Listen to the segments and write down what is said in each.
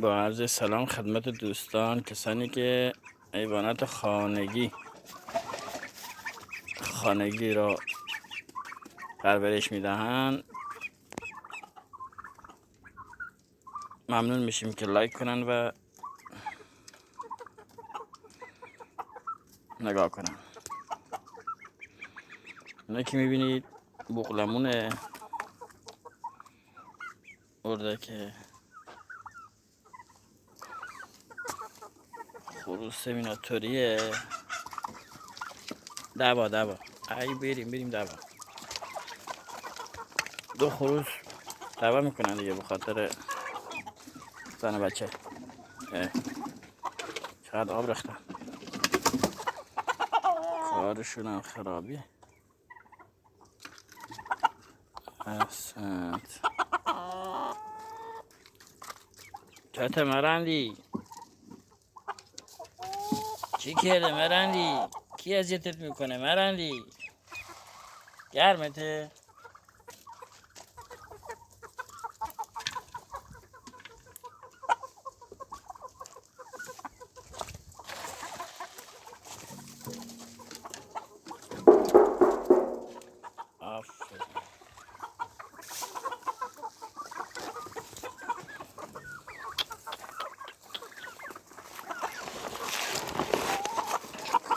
با عرض سلام خدمت دوستان، کسانی که حیوانات خانگی را پرورش میدهند، ممنون میشیم که لایک کنن و نگاه کنن. اینا که میبینید بغلمونه، اردک خروس سمیناتوریه. دعوا ای بریم دعوا. دو خروس دعوا میکنن دیگه به خاطر زن و بچه. چقدر آب ریختن، کارشون هم خرابی. احسنت. چته مرندی؟ چی کرده مرندی؟ کی اذیتت میکنه مرندی؟ گرمته؟ آفرین.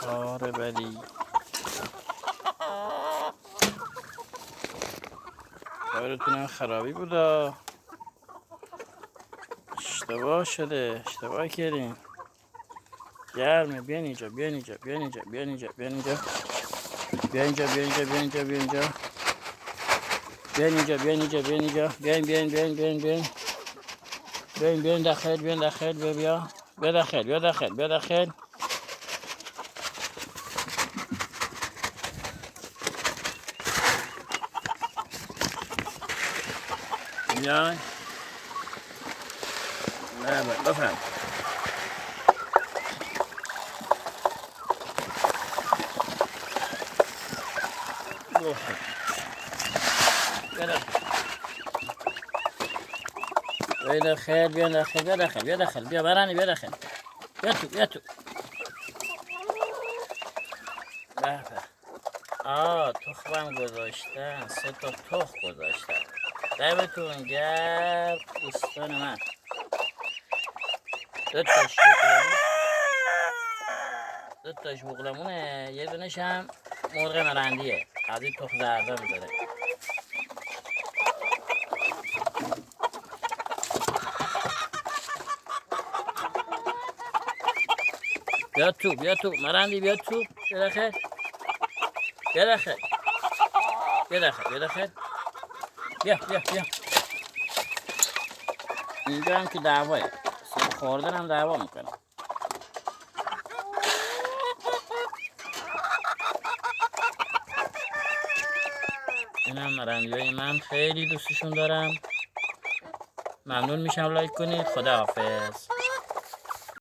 کار بدی، کارتونم خرابی بودا. اشتباه شده، اشتباه کردیم. گرمه. بیان اینجا بیا اینجا بیان داخل. بیا داخل. بیاین. نه بفهم. بیا داخل. بیا برانی بیا داخل. بیا تو. به. تخمم گذاشتن. 3 تا تخم گذاشتن. دمتون گرم دوستان من. 2 تاش بغلمونه، یه دونش هم مرغ مرندیه. از این تخم زرده میذاره. بیا تو مرندی، بیا تو. بیا داخل. بیا. اینجا هم که دعواه، خوردن هم دعوا میکنه. این هم مرندیای من، خیلی دوستشون دارم. ممنون میشم لایک کنید. خداحافظ.